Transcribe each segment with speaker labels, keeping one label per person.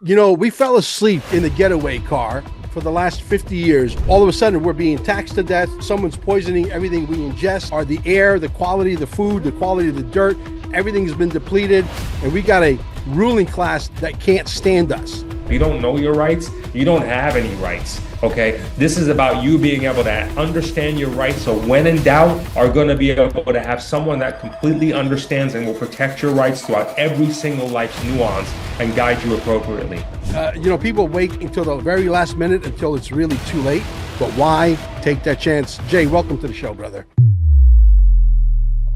Speaker 1: We fell asleep in the getaway car for the last 50 years. All of a sudden, we're being taxed to death. Someone's poisoning everything we ingest, or the air, the quality of the food, the quality of the dirt. Everything's been depleted, and we got a ruling class that can't stand us.
Speaker 2: You don't know your rights, you don't have any rights, okay? This is about you being able to understand your rights, so when in doubt, are going to be able to have someone that completely understands and will protect your rights throughout every single life's nuance and guide you appropriately.
Speaker 1: People wait until the very last minute until it's really too late, but why take that chance? Jay, welcome to the show, brother.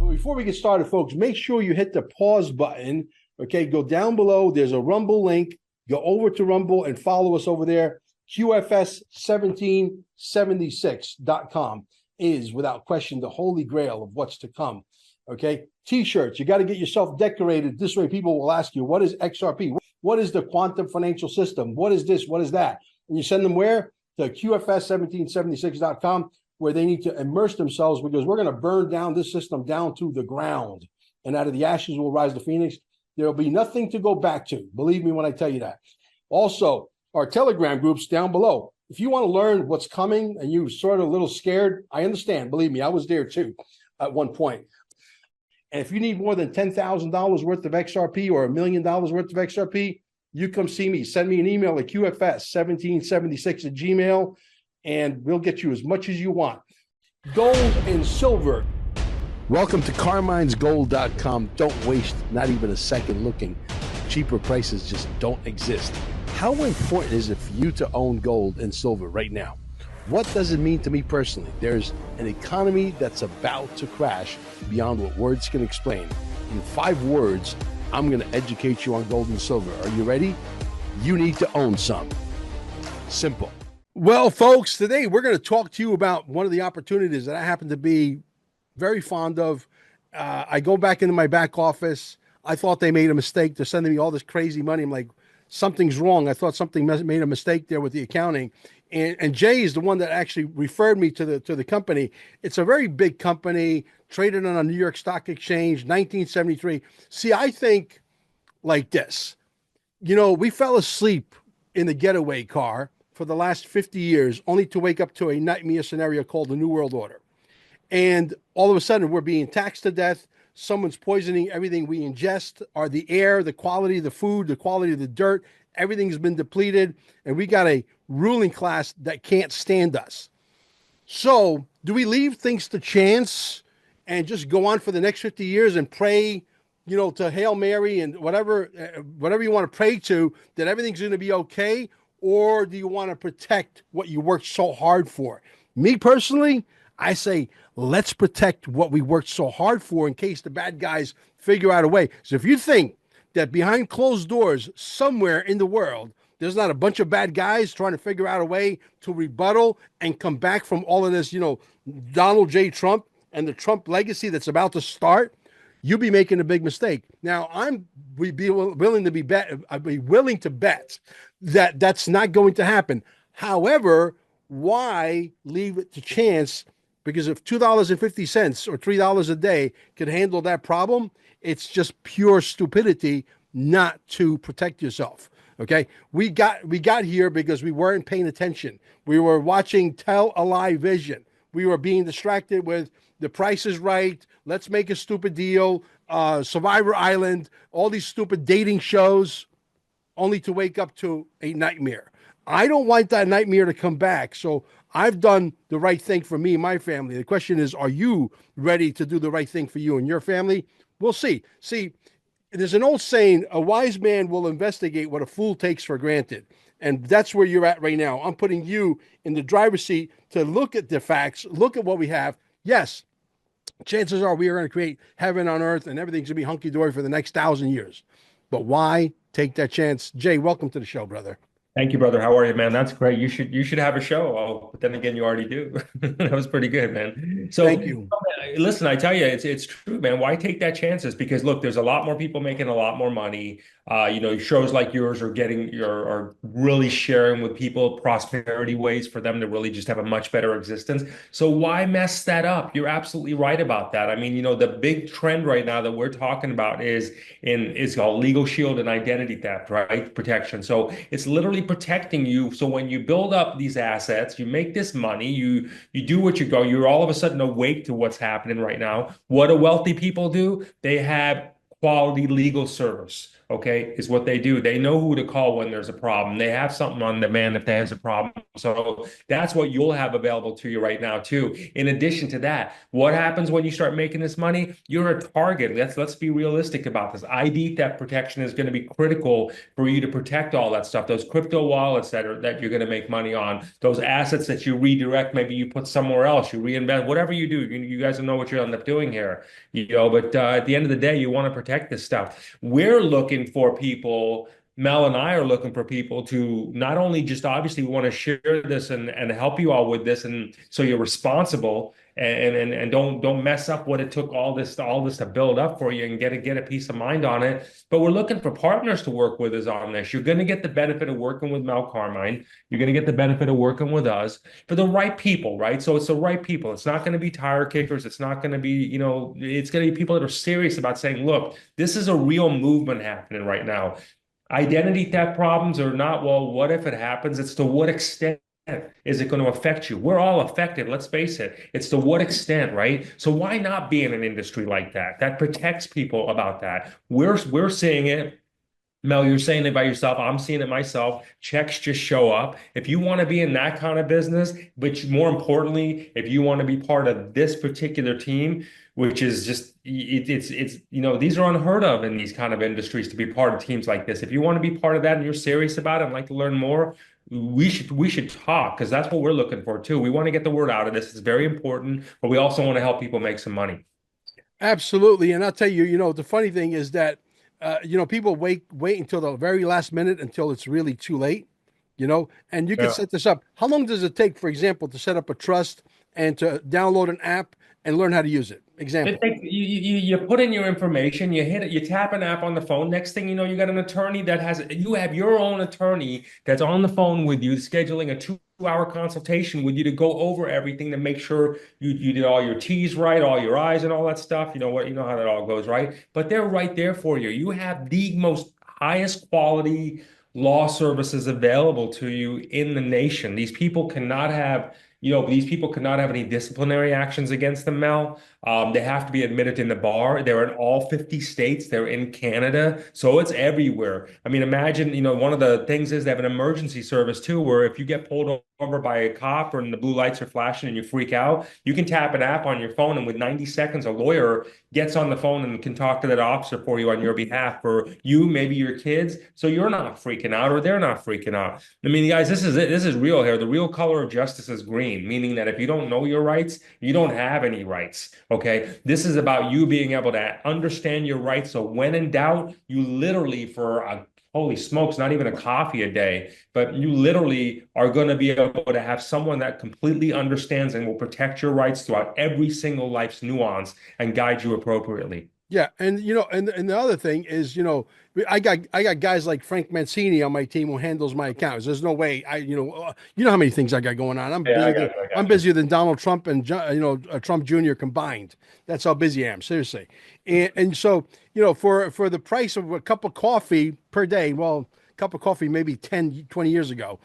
Speaker 1: Before we get started, folks, make sure you hit the pause button. Okay, go down below. There's a Rumble link. Go over to Rumble and follow us over there. QFS1776.com is, without question, the holy grail of what's to come. Okay, T-shirts. You got to get yourself decorated. This way people will ask you, what is XRP? What is the quantum financial system? What is this? What is that? And you send them where? To QFS1776.com, where they need to immerse themselves, because we're going to burn down this system down to the ground. And out of the ashes will rise the phoenix. There'll be nothing to go back to. Believe me when I tell you that. Also, our Telegram groups down below. If you want to learn what's coming and you're sort of a little scared, I understand. Believe me, I was there too at one point. And if you need more than $10,000 worth of XRP or $1 million worth of XRP, you come see me. Send me an email at QFS1776@gmail, and we'll get you as much as you want. Gold and silver. Welcome to CarminesGold.com. Don't waste not even a second looking. Cheaper prices just don't exist. How important is it for you to own gold and silver right now? What does it mean to me personally? There's an economy that's about to crash beyond what words can explain. In 5 words, I'm going to educate you on gold and silver. Are you ready? You need to own some. Simple. Well, folks, today we're going to talk to you about one of the opportunities that I happen to be very fond of. I go back into my back office. I thought they made a mistake. They're sending me all this crazy money. I'm like, something's wrong. I thought something made a mistake there with the accounting. And Jay is the one that actually referred me to the company. It's a very big company, traded on a New York Stock Exchange, 1973. See, I think like this. We fell asleep in the getaway car for the last 50 years, only to wake up to a nightmare scenario called the New World Order. And all of a sudden, we're being taxed to death. Someone's poisoning everything we ingest, or the air, the quality of the food, the quality of the dirt. Everything's been depleted, and we got a ruling class that can't stand us. So do we leave things to chance and just go on for the next 50 years and pray, to Hail Mary and whatever you want to pray to, that everything's going to be okay? Or do you want to protect what you worked so hard for? Me personally, I say, let's protect what we worked so hard for in case the bad guys figure out a way. So if you think that behind closed doors somewhere in the world, there's not a bunch of bad guys trying to figure out a way to rebuttal and come back from all of this, Donald J. Trump and the Trump legacy that's about to start, you'll be making a big mistake. Now, I'd be willing to bet that that's not going to happen. However, why leave it to chance? Because if $2.50 or $3 a day could handle that problem, it's just pure stupidity not to protect yourself. Okay, we got here because we weren't paying attention. We were watching tell-a-lie vision. We were being distracted with The Price is Right, Let's Make a Stupid Deal, Survivor Island, all these stupid dating shows, only to wake up to a nightmare. I don't want that nightmare to come back. So I've done the right thing for me and my family. The question is, are you ready to do the right thing for you and your family? We'll see. See, there's an old saying, a wise man will investigate what a fool takes for granted. And that's where you're at right now. I'm putting you in the driver's seat to look at the facts, look at what we have. Yes, chances are we are going to create heaven on earth and everything's going to be hunky-dory for the next 1,000 years. But why take that chance? Jay, welcome to the show, brother.
Speaker 2: Thank you, brother. How are you, man? That's great. You should have a show. Oh, but then again, you already do. That was pretty good, man. So
Speaker 1: thank you.
Speaker 2: Listen, I tell you, it's true, man. Why take that chances? Because look, there's a lot more people making a lot more money. Shows like yours are really sharing with people prosperity ways for them to really just have a much better existence. So why mess that up? You're absolutely right about that. I mean, the big trend right now that we're talking about is called legal shield and identity theft, right? Protection. So it's literally protecting you. So when you build up these assets, you make this money, you do what you go, you're all of a sudden awake to what's happening right now. What do wealthy people do? They have quality legal service, okay, is what they do. They know who to call when there's a problem. They have something on demand if there's a problem. So that's what you'll have available to you right now, too. In addition to that, what happens when you start making this money? You're a target. Let's be realistic about this. ID theft protection is going to be critical for you to protect all that stuff. Those crypto wallets that you're going to make money on, those assets that you redirect, maybe you put somewhere else, you reinvest, whatever you do. You guys know what you end up doing here. But at the end of the day, you want to protect this stuff. We're looking for people. Mel and I are looking for people to not only just obviously we want to share this and help you all with this, and so you're responsible and don't mess up what it took all this to build up for you and get a peace of mind on it. But we're looking for partners to work with us on this. You're going to get the benefit of working with Mel Carmine. You're going to get the benefit of working with us for the right people, right? So it's the right people. It's not going to be tire kickers. It's not going to be, it's going to be people that are serious about saying, look, this is a real movement happening right now. Identity theft problems are not, well, what if it happens? It's to what extent is it going to affect you? We're all affected, let's face it. It's to what extent, right? So why not be in an industry like that? That protects people about that. We're seeing it. Mel, you're saying it by yourself. I'm seeing it myself. Checks just show up. If you want to be in that kind of business, but more importantly, if you want to be part of this particular team, which is just these are unheard of in these kind of industries to be part of teams like this. If you want to be part of that and you're serious about it and like to learn more, we should talk, because that's what we're looking for too. We want to get the word out of this. It's very important, but we also want to help people make some money.
Speaker 1: Absolutely. And I'll tell you, the funny thing is that, people wait until the very last minute until it's really too late, and you can set this up. How long does it take, for example, to set up a trust and to download an app and learn how to use it? Example.
Speaker 2: You put in your information, you hit it, you tap an app on the phone. Next thing you know, you got an attorney you have your own attorney that's on the phone with you, scheduling a 2-hour consultation with you to go over everything to make sure you did all your T's right, all your I's and all that stuff. You know how that all goes, right? But they're right there for you. You have the most highest quality law services available to you in the nation. These people cannot have any disciplinary actions against them, Mel. They have to be admitted in the bar. They're in all 50 states. They're in Canada. So it's everywhere. I mean, imagine, one of the things is they have an emergency service too, where if you get pulled over by a cop and the blue lights are flashing and you freak out, you can tap an app on your phone, and with 90 seconds, a lawyer gets on the phone and can talk to that officer for you on your behalf, for you, maybe your kids, so you're not freaking out or they're not freaking out. I mean, guys, this is it. This is real here. The real color of justice is green, meaning that if you don't know your rights, you don't have any rights. Okay. This is about you being able to understand your rights. So when in doubt, you literally, holy smokes, not even a coffee a day, but you literally are going to be able to have someone that completely understands and will protect your rights throughout every single life's nuance and guide you appropriately.
Speaker 1: Yeah, and and the other thing is, I got guys like Frank Mancini on my team who handles my accounts. There's no way how many things I got going on. I'm busier than Donald Trump and Trump Jr. combined. That's how busy I am, seriously. And so for the price of a cup of coffee per day, well, a cup of coffee maybe 10, 20 years ago.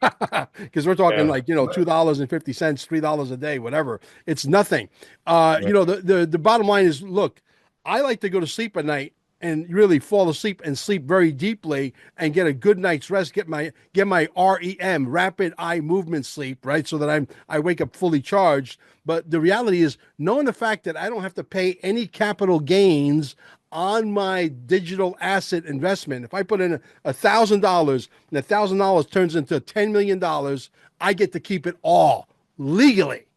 Speaker 1: Because we're talking like $2.50, $3 a day, whatever. It's nothing. The bottom line is, look, I like to go to sleep at night and really fall asleep and sleep very deeply and get a good night's rest, get my REM, rapid eye movement sleep, right? So that I wake up fully charged. But the reality is, knowing the fact that I don't have to pay any capital gains on my digital asset investment. If I put in $1,000 and $1,000 turns into $10 million, I get to keep it all legally.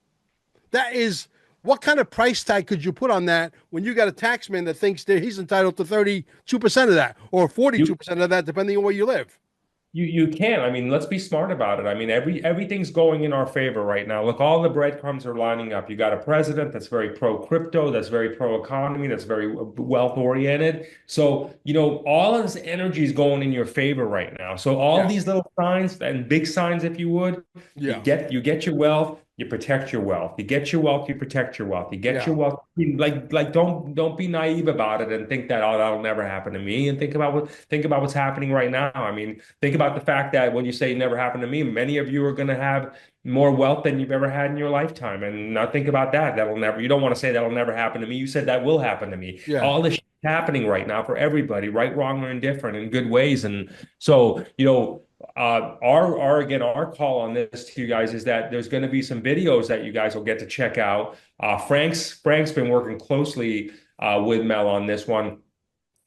Speaker 1: That is, what kind of price tag could you put on that when you got a taxman that thinks that he's entitled to 32% of that or 42% of that, depending on where you live?
Speaker 2: You can. I mean, let's be smart about it. I mean, everything's going in our favor right now. Look, all the breadcrumbs are lining up. You got a president that's very pro crypto, that's very pro economy, that's very wealth oriented. So, all of this energy is going in your favor right now. So all
Speaker 1: Yeah.
Speaker 2: these little signs and big signs, if you would,
Speaker 1: Yeah.
Speaker 2: you get your wealth, you protect your wealth. You get your wealth, you protect your wealth. You get
Speaker 1: Yeah.
Speaker 2: your wealth. Like don't be naive about it and think that, oh, that'll never happen to me. And think about what's happening right now. I mean, think about the fact that when you say it never happened to me, many of you are going to have more wealth than you've ever had in your lifetime. And now think about that. You don't want to say that'll never happen to me. You said that will happen to me.
Speaker 1: Yeah.
Speaker 2: All this shit happening right now for everybody, right, wrong, or indifferent, in good ways. And so, our call on this to you guys is that there's going to be some videos that you guys will get to check out. Frank's been working closely with Mel on this one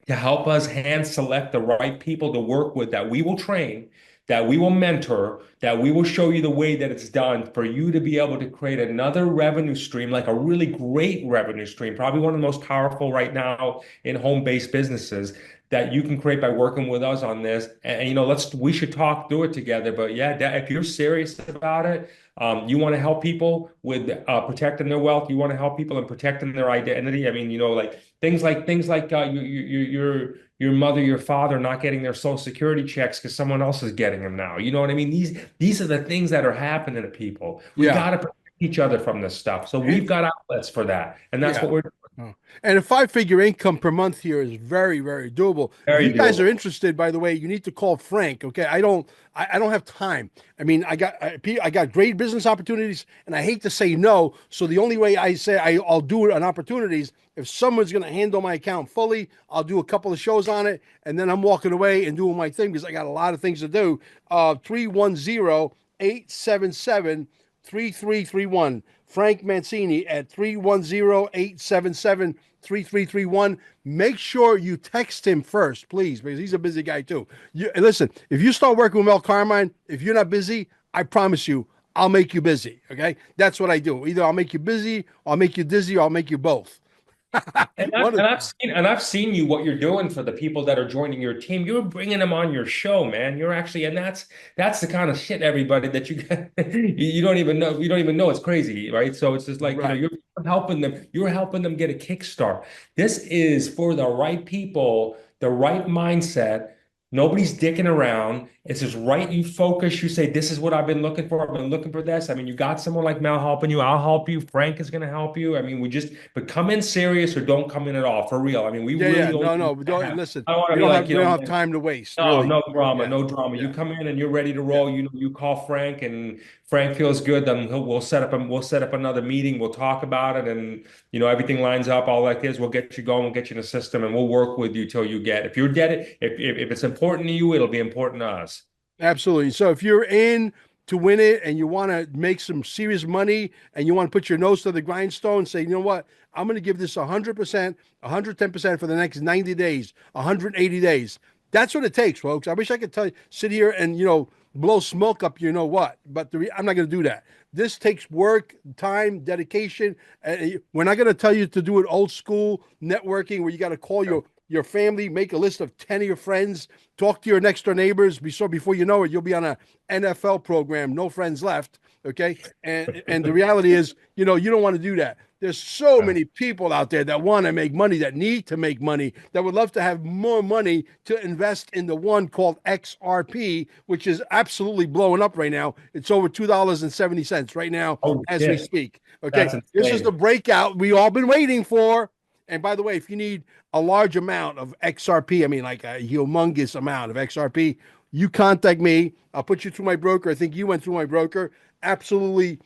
Speaker 2: to help us hand select the right people to work with, that we will train, that we will mentor, that we will show you the way that it's done for you to be able to create another revenue stream, like a really great revenue stream, probably one of the most powerful right now in home-based businesses, that you can create by working with us on this. And we should talk through it together. But yeah, if you're serious about it, you want to help people with protecting their wealth. You want to help people in protecting their identity. I mean, like things like your mother, your father not getting their Social Security checks because someone else is getting them now. You know what I mean? These are the things that are happening to people. We got to protect each other from this stuff. So we've got outlets for that, and that's what we're doing.
Speaker 1: Oh. And a 5-figure income per month here is very, very doable.
Speaker 2: Very
Speaker 1: if you guys
Speaker 2: doable.
Speaker 1: are interested, by the way, you need to call Frank. Okay, I don't have time. I mean, I got great business opportunities, and I hate to say no. So the only way I say I'll do it on opportunities, if someone's going to handle my account fully, I'll do a couple of shows on it, and then I'm walking away and doing my thing because I got a lot of things to do. 310-877-3331. Frank Mancini at 310-877-3331. Make sure you text him first, please, because he's a busy guy too. Listen, if you start working with Mel Carmine, if you're not busy, I promise you, I'll make you busy. Okay, that's what I do. Either I'll make you busy, or I'll make you dizzy, or I'll make you both.
Speaker 2: I've seen what you're doing for the people that are joining your team. You're bringing them on your show, man. You're actually, and that's the kind of shit, everybody, that you don't even know. It's crazy, right? So it's just like,
Speaker 1: Right.
Speaker 2: You're helping them. You're helping them get a kickstart. This is for the right people, the right mindset. Nobody's dicking around. It's just right. You focus. You say, this is what I've been looking for. I've been looking for this. I mean, you got someone like Mel helping you. I'll help you. Frank is going to help you. I mean, but come in serious or don't come in at all, for real. I mean, we really
Speaker 1: no. Don't listen.
Speaker 2: I don't want to
Speaker 1: We
Speaker 2: be
Speaker 1: don't
Speaker 2: like,
Speaker 1: have time to waste.
Speaker 2: no,
Speaker 1: Really.
Speaker 2: no drama,
Speaker 1: Yeah.
Speaker 2: no drama.
Speaker 1: Yeah.
Speaker 2: You come in and you're ready to roll. You call Frank, and Frank feels good. Then we'll set up another meeting. We'll talk about it, and everything lines up. All like this, we'll get you going. We'll get you in the system, and we'll work with you till you get. If you're dead, if it's important to you, it'll be important to us.
Speaker 1: Absolutely. So if you're in to win it and you want to make some serious money and you want to put your nose to the grindstone, say, you know what, I'm going to give this 100%, 110% for the next 90 days, 180 days. That's what it takes, folks. I wish I could sit here and, blow smoke up, what, but I'm not going to do that. This takes work, time, dedication. We're not going to tell you to do it old school networking where you got to call your family, make a list of 10 of your friends, talk to your next door neighbors. Before you know it, you'll be on a NFL program, no friends left. Okay. And the reality is, you don't want to do that. There's so many people out there that want to make money, that need to make money, that would love to have more money to invest in the one called XRP, which is absolutely blowing up right now. It's over $2.70 right now as we speak. Okay. This is the breakout we all been waiting for. And by the way, if you need a large amount of XRP, I mean like a humongous amount of XRP, you contact me. I'll put you through my broker. I think you went through my broker. Absolutely,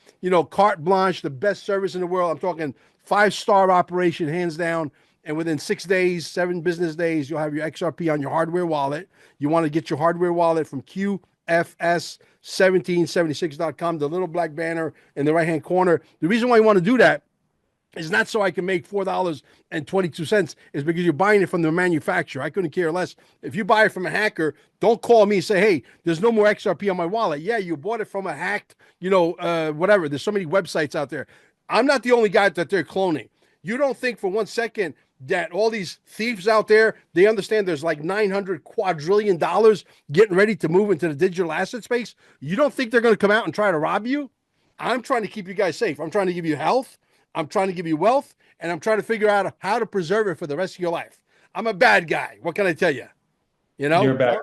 Speaker 1: carte blanche, the best service in the world. I'm talking 5-star operation, hands down. And within 6 days, 7 business days, you'll have your XRP on your hardware wallet. You want to get your hardware wallet from QFS1776.com, the little black banner in the right-hand corner. The reason why you want to do that is not so I can make $4.22, is because you're buying it from the manufacturer. I couldn't care less. If you buy it from a hacker, don't call me and say, hey, there's no more XRP on my wallet. Yeah, you bought it from a hacked, whatever. There's so many websites out there. I'm not the only guy that they're cloning. You don't think for 1 second that all these thieves out there, they understand there's like $900 quadrillion getting ready to move into the digital asset space? You don't think they're going to come out and try to rob you? I'm trying to keep you guys safe. I'm trying to give you health. I'm trying to give you wealth, and I'm trying to figure out how to preserve it for the rest of your life. I'm a bad guy. What can I tell you? You know,
Speaker 2: You're a bad,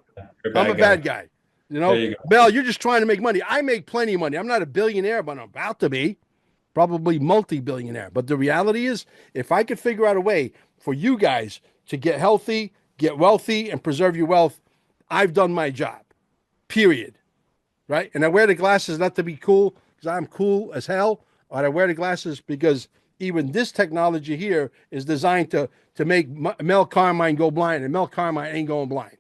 Speaker 1: I'm a bad guy. You know,
Speaker 2: you
Speaker 1: Mel, you're just trying to make money. I make plenty of money. I'm not a billionaire, but I'm about to be, probably multi-billionaire. But the reality is, if I could figure out a way for you guys to get healthy, get wealthy, and preserve your wealth, I've done my job, period. Right? And I wear the glasses not to be cool, because I'm cool as hell. But I wear the glasses because even this technology here is designed to make Mel Carmine go blind, and Mel Carmine ain't going blind.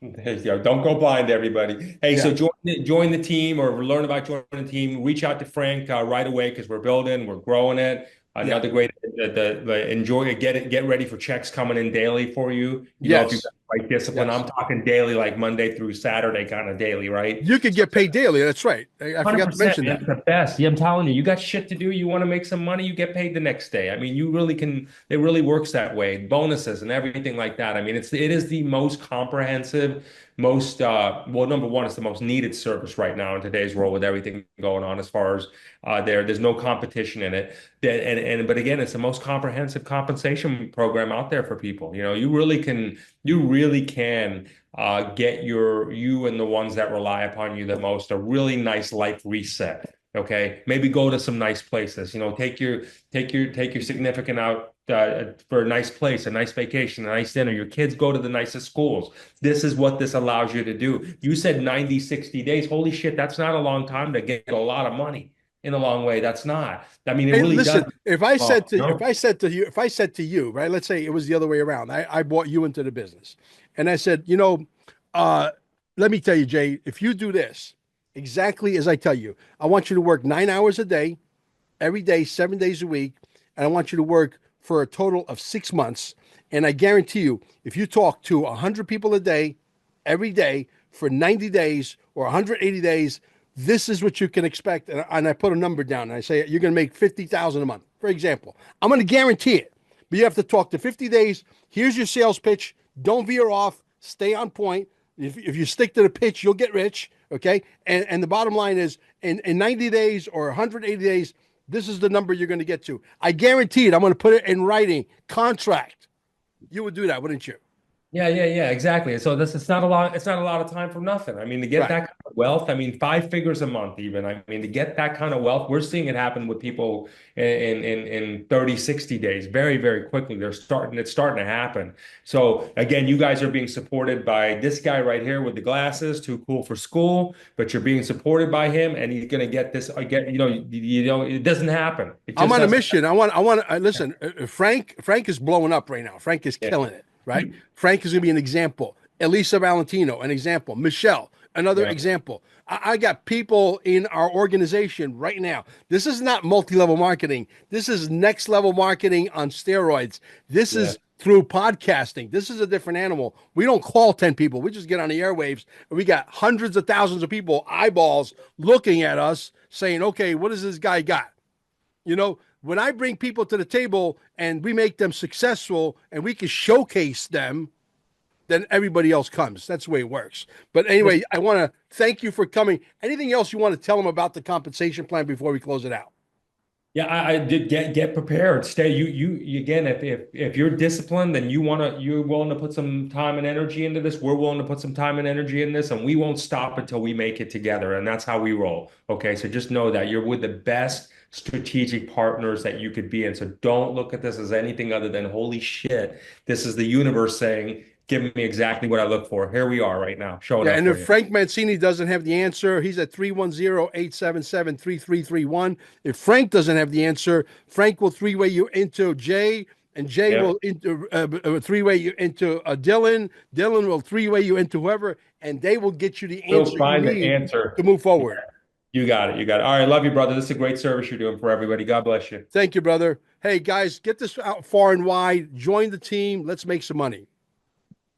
Speaker 2: Don't go blind, everybody. Hey, so join the team or learn about joining the team. Reach out to Frank right away, because we're building, we're growing it. Another great, enjoy it. Get ready for checks coming in daily for you. You know, if you've got the right discipline. I'm talking daily, like Monday through Saturday kind of daily, right?
Speaker 1: You could get paid daily. That's right. I forgot to mention that.
Speaker 2: The best. Yeah, I'm telling you, you got shit to do. You want to make some money, you get paid the next day. I mean, you really can. It really works that way. Bonuses and everything like that. I mean, it is the most comprehensive, most well, number one, it's the most needed service right now in today's world with everything going on as far as there's no competition in it. But again, it's the most comprehensive compensation program out there for people. You know, you really can get you and the ones that rely upon you the most a really nice life reset. Okay, maybe go to some nice places. You know, take your significant out for a nice place, a nice vacation, a nice dinner. Your kids go to the nicest schools. This is what this allows you to do. You said 90, 60 days. Holy shit, that's not a long time to get a lot of money in a long way. That's not. I mean, it really does.
Speaker 1: If I said to you, right, let's say it was the other way around. I brought you into the business, and I said, you know, let me tell you, Jay, if you do this exactly as I tell you, I want you to work 9 hours a day, every day, 7 days a week, and I want you to work for a total of 6 months. And I guarantee you, if you talk to 100 people a day, every day, for 90 days or 180 days, this is what you can expect. And I put a number down, and I say, you're going to make $50,000 a month, for example. I'm going to guarantee it, but you have to talk to 50 days. Here's your sales pitch. Don't veer off. Stay on point. If you stick to the pitch, you'll get rich, okay? And the bottom line is, in 90 days or 180 days, this is the number you're going to get to. I guarantee it. I'm going to put it in writing, contract. You would do that, wouldn't you?
Speaker 2: Yeah, exactly. So it's not a lot of time for nothing. I mean, to get that kind of wealth, I mean, 5 figures a month even. I mean, to get that kind of wealth, we're seeing it happen with people in 30, 60 days, very, very quickly. It's starting to happen. So again, you guys are being supported by this guy right here with the glasses, too cool for school, but you're being supported by him, and he's going to get this, it doesn't happen.
Speaker 1: I'm on a mission. I want to listen, Frank is blowing up right now. Frank is killing it. Right? Frank is going to be an example. Elisa Valentino, an example. Michelle, another example. I got people in our organization right now. This is not multi-level marketing. This is next level marketing on steroids. This is through podcasting. This is a different animal. We don't call 10 people. We just get on the airwaves, and we got hundreds of thousands of people, eyeballs, looking at us saying, okay, what does this guy got? You know, when I bring people to the table and we make them successful and we can showcase them, then everybody else comes. That's the way it works. But anyway, I want to thank you for coming. Anything else you want to tell them about the compensation plan before we close it out?
Speaker 2: Yeah, I did get prepared. Stay. You again. If you're disciplined and you're willing to put some time and energy into this, we're willing to put some time and energy in this, and we won't stop until we make it together. And that's how we roll. Okay, so just know that you're with the best strategic partners that you could be in. So don't look at this as anything other than, holy shit, this is the universe saying, give me exactly what I look for. Here we are right now. Showing up.
Speaker 1: And if Frank Mancini doesn't have the answer, he's at 310-877-3331. If Frank doesn't have the answer, Frank will three-way you into Jay, and Jay will three-way you into Dylan. Dylan will three-way you into whoever, and they will get you the answer you need to move forward.
Speaker 2: Yeah. You got it. All right. Love you, brother. This is a great service you're doing for everybody. God bless you.
Speaker 1: Thank you, brother. Hey, guys, get this out far and wide. Join the team. Let's make some money.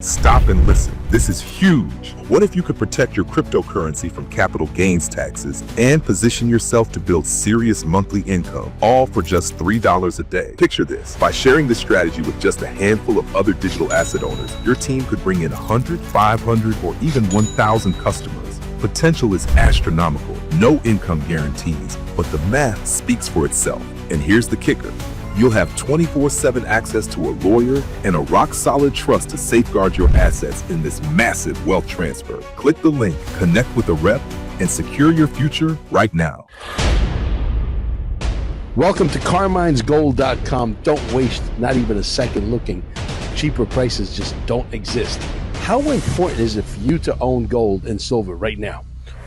Speaker 3: Stop and listen. This is huge. What if you could protect your cryptocurrency from capital gains taxes and position yourself to build serious monthly income, all for just $3 a day? Picture this. By sharing this strategy with just a handful of other digital asset owners, your team could bring in 100, 500, or even 1,000 customers. Potential is astronomical. No income guarantees, but the math speaks for itself. And here's the kicker. You'll have 24/7 access to a lawyer and a rock-solid trust to safeguard your assets in this massive wealth transfer. Click the link, connect with a rep, and secure your future right now.
Speaker 1: Welcome to Carmine'sGold.com. Don't waste not even a second looking. Cheaper prices just don't exist. How important is it for you to own gold and silver right now?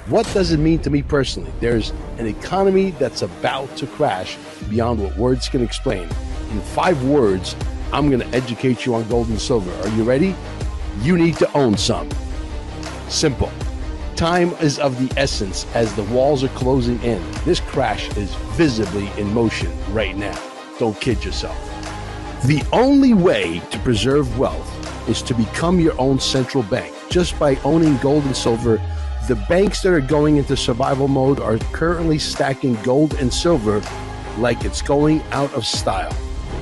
Speaker 1: What does it mean to me personally? There's an economy that's about to crash beyond what words can explain. In 5 words, I'm going to educate you on gold and silver. Are you ready? You need to own some. Simple. Time is of the essence as the walls are closing in. This crash is visibly in motion right now. Don't kid yourself. The only way to preserve wealth is to become your own central bank. Just by owning gold and silver, the banks that are going into survival mode are currently stacking gold and silver like it's going out of style.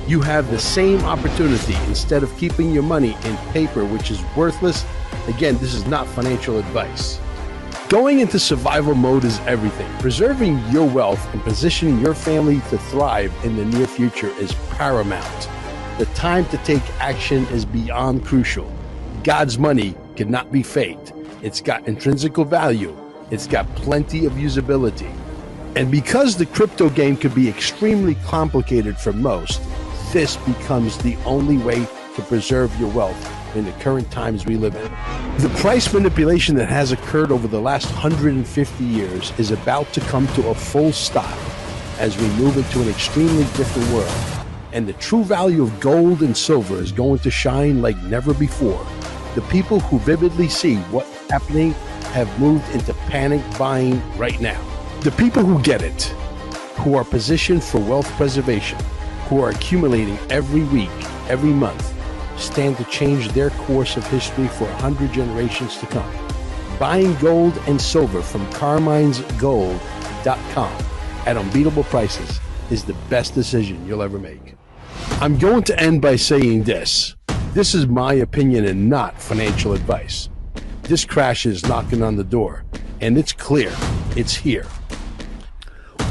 Speaker 1: You have the same opportunity instead of keeping your money in paper, which is worthless. Again, this is not financial advice. Going into survival mode is everything. Preserving your wealth and positioning your family to thrive in the near future is paramount. The time to take action is beyond crucial. God's money cannot be faked. It's got intrinsic value. It's got plenty of usability. And because the crypto game could be extremely complicated for most, this becomes the only way to preserve your wealth in the current times we live in. The price manipulation that has occurred over the last 150 years is about to come to a full stop as we move into an extremely different world. And the true value of gold and silver is going to shine like never before. The people who vividly see what's happening have moved into panic buying right now. The people who get it, who are positioned for wealth preservation, who are accumulating every week, every month, stand to change their course of history for 100 generations to come. Buying gold and silver from Carmine'sGold.com at unbeatable prices is the best decision you'll ever make. I'm going to end by saying this. This is my opinion and not financial advice. This crash is knocking on the door, and it's clear. It's here.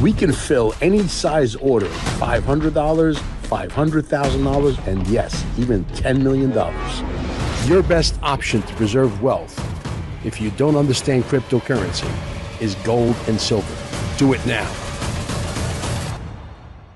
Speaker 1: We can fill any size order, $500, $500,000, and yes, even $10 million. Your best option to preserve wealth, if you don't understand cryptocurrency, is gold and silver. Do it now.